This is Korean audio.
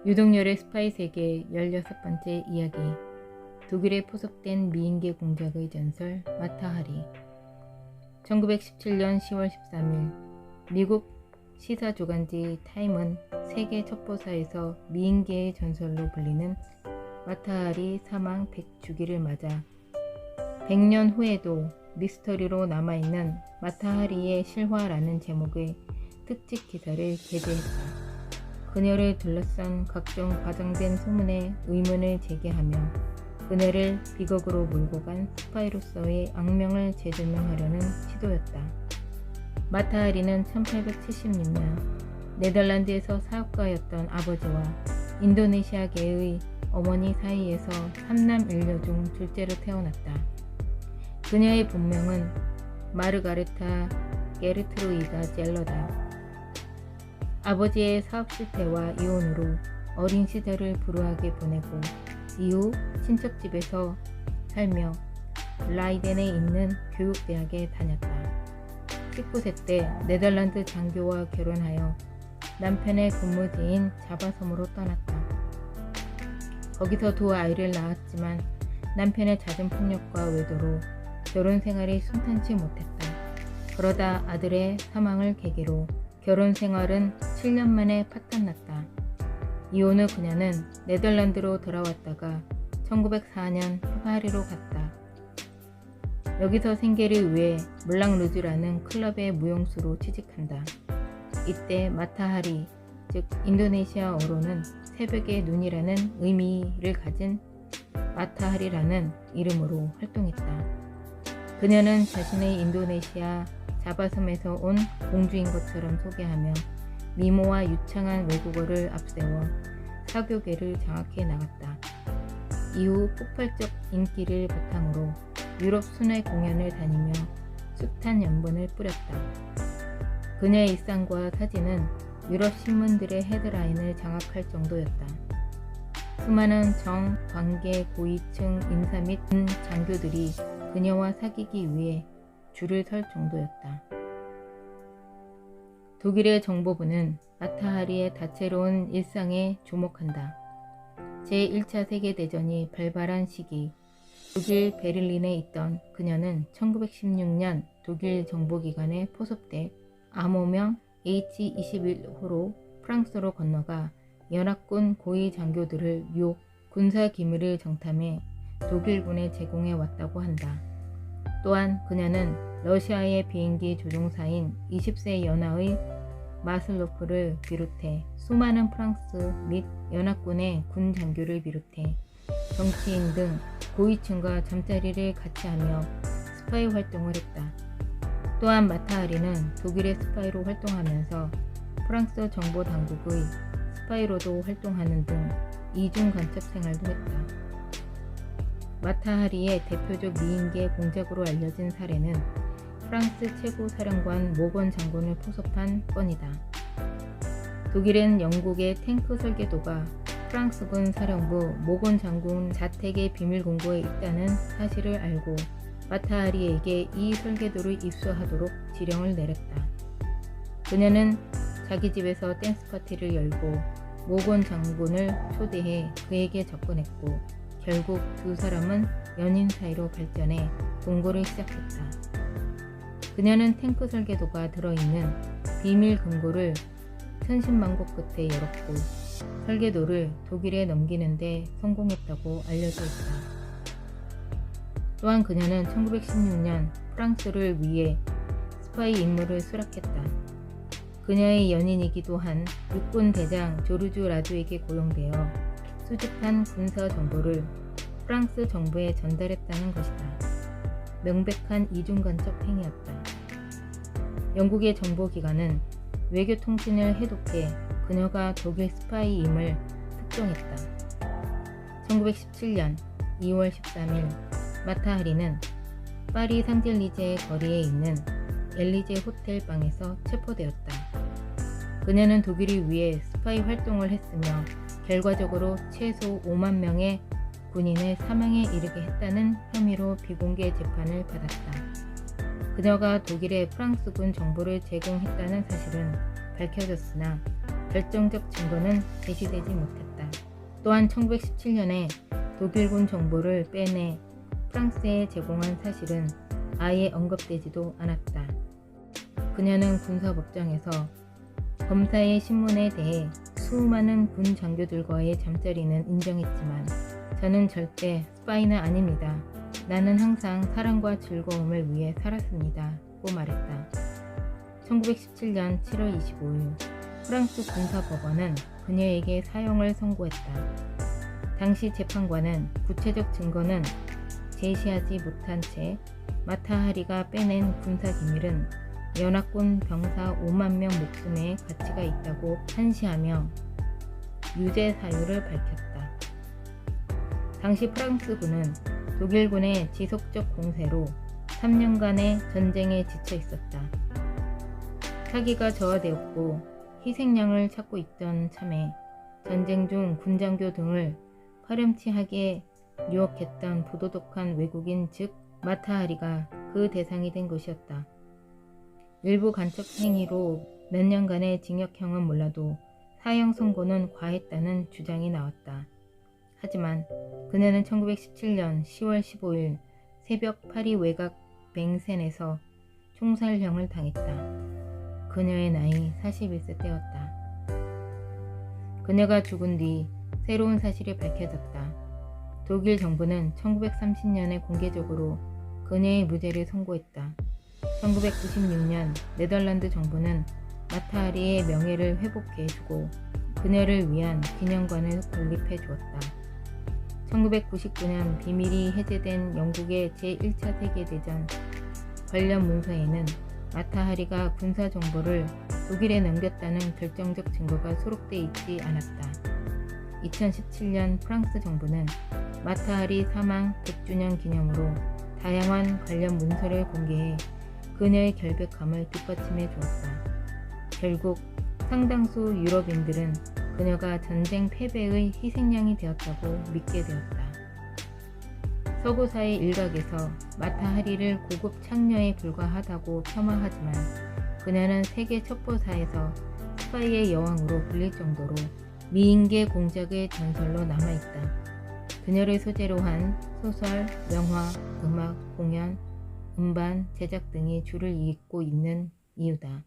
유동열의 스파이 세계 16번째 이야기. 독일에 포섭된 미인계 공작의 전설 마타 하리. 1917년 10월 13일 미국 시사주간지 타임은 세계 첩보사에서 미인계의 전설로 불리는 마타 하리 사망 100주기를 맞아 100년 후에도 미스터리로 남아있는 마타 하리의 실화라는 제목의 특집 기사를 게재했다. 그녀를 둘러싼 각종 과장된 소문에 의문을 제기하며 그녀를 비극으로 몰고 간 스파이로서의 악명을 재조명하려는 시도였다. 마타 하리는 1876년 네덜란드에서 사업가였던 아버지와 인도네시아계의 어머니 사이에서 3남 1녀 중 둘째로 태어났다. 그녀의 본명은 마르가레타 게르트루이다 젤러다. 아버지의 사업 실패와 이혼으로 어린 시절을 불우하게 보내고 이후 친척집에서 살며 라이덴에 있는 교육대학에 다녔다. 19세 때 네덜란드 장교와 결혼하여 남편의 근무지인 자바섬으로 떠났다. 거기서 두 아이를 낳았지만 남편의 잦은 폭력과 외도로 결혼 생활이 순탄치 못했다. 그러다 아들의 사망을 계기로 결혼 생활은 7년 만에 파탄났다. 이혼 후 그녀는 네덜란드로 돌아왔다가 1904년 파리로 갔다. 여기서 생계를 위해 물랑루즈라는 클럽의 무용수로 취직한다. 이때 마타 하리, 즉 인도네시아어로는 새벽의 눈이라는 의미를 가진 마타 하리라는 이름으로 활동했다. 그녀는 자신의 인도네시아 자바섬에서 온 공주인 것처럼 소개하며 미모와 유창한 외국어를 앞세워 사교계를 장악해 나갔다. 이후 폭발적 인기를 바탕으로 유럽 순회 공연을 다니며 숱한 연분을 뿌렸다. 그녀의 일상과 사진은 유럽 신문들의 헤드라인을 장악할 정도였다. 수많은 정, 관계, 고위층 인사 및 장교들이 그녀와 사귀기 위해 줄을 설 정도였다. 독일의 정보부는 마타 하리의 다채로운 일상에 주목한다. 제1차 세계대전이 발발한 시기, 독일 베를린에 있던 그녀는 1916년 독일 정보기관에 포섭돼 암호명 H21호로 프랑스로 건너가 연합군 고위 장교들을 유혹, 군사 기밀을 정탐해 독일군에 제공해 왔다고 한다. 또한 그녀는 러시아의 비행기 조종사인 20세 연하의 마슬로프를 비롯해 수많은 프랑스 및 연합군의 군 장교를 비롯해 정치인 등 고위층과 잠자리를 같이 하며 스파이 활동을 했다. 또한 마타 하리는 독일의 스파이로 활동하면서 프랑스 정보 당국의 스파이로도 활동하는 등 이중 간첩 생활도 했다. 마타 하리의 대표적 미인계 공작으로 알려진 사례는 프랑스 최고 사령관 모건 장군을 포섭한 건이다. 독일은 영국의 탱크 설계도가 프랑스군 사령부 모건 장군 자택의 비밀 공고에 있다는 사실을 알고 마타 하리에게 이 설계도를 입수하도록 지령을 내렸다. 그녀는 자기 집에서 댄스 파티를 열고 모건 장군을 초대해 그에게 접근했고 결국 두 사람은 연인 사이로 발전해 동거를 시작했다. 그녀는 탱크 설계도가 들어있는 비밀 금고를 천신만고 끝에 열었고 설계도를 독일에 넘기는 데 성공했다고 알려져 있다. 또한 그녀는 1916년 프랑스를 위해 스파이 임무를 수락했다. 그녀의 연인이기도 한 육군 대장 조르주 라두에게 고용되어 수집한 군사 정보를 프랑스 정부에 전달했다는 것이다. 명백한 이중간첩 행위였다. 영국의 정보기관은 외교통신을 해독해 그녀가 독일 스파이임을 특정했다. 1917년 2월 13일 마타 하리는 파리 상젤리제 거리에 있는 엘리제 호텔 방에서 체포되었다. 그녀는 독일을 위해 스파이 활동을 했으며 결과적으로 최소 5만 명의 군인을 사망에 이르게 했다는 혐의로 비공개 재판을 받았다. 그녀가 독일에 프랑스군 정보를 제공했다는 사실은 밝혀졌으나 결정적 증거는 제시되지 못했다. 했다. 또한 1917년에 독일군 정보를 빼내 프랑스에 제공한 사실은 아예 언급되지도 않았다. 그녀는 군사법정에서 검사의 신문에 대해 수많은 군 장교들과의 잠자리는 인정했지만 저는 절대 스파이는 아닙니다. 나는 항상 사랑과 즐거움을 위해 살았습니다. 고 말했다. 1917년 7월 25일 프랑스 군사법원은 그녀에게 사형을 선고했다. 당시 재판관은 구체적 증거는 제시하지 못한 채 마타하리가 빼낸 군사기밀은 연합군 병사 5만 명 목숨에 가치가 있다고 판시하며 유죄 사유를 밝혔다. 당시 프랑스군은 독일군의 지속적 공세로 3년간의 전쟁에 지쳐 있었다. 사기가 저하되었고 희생양을 찾고 있던 참에 전쟁 중 군장교 등을 파렴치하게 유혹했던 부도덕한 외국인 즉 마타하리가 그 대상이 된 것이었다. 일부 간첩 행위로 몇 년간의 징역형은 몰라도 사형 선고는 과했다는 주장이 나왔다. 하지만 그녀는 1917년 10월 15일 새벽 파리 외곽 뱅센에서 총살형을 당했다. 그녀의 나이 41세 때였다. 그녀가 죽은 뒤 새로운 사실이 밝혀졌다. 독일 정부는 1930년에 공개적으로 그녀의 무죄를 선고했다. 1996년 네덜란드 정부는 마타하리의 명예를 회복해주고 그녀를 위한 기념관을 건립해 주었다. 1999년 비밀이 해제된 영국의 제1차 세계대전 관련 문서에는 마타하리가 군사 정보를 독일에 넘겼다는 결정적 증거가 수록되어 있지 않았다. 2017년 프랑스 정부는 마타하리 사망 100주년 기념으로 다양한 관련 문서를 공개해 그녀의 결백함을 뒷받침해 주었다. 결국 상당수 유럽인들은 그녀가 전쟁 패배의 희생양이 되었다고 믿게 되었다. 서구사의 일각에서 마타하리를 고급 창녀에 불과하다고 폄하하지만 그녀는 세계 첩보사에서 스파이의 여왕으로 불릴 정도로 미인계 공작의 전설로 남아있다. 그녀를 소재로 한 소설, 영화, 음악, 공연, 음반, 제작 등이 줄을 잇고 있는 이유다.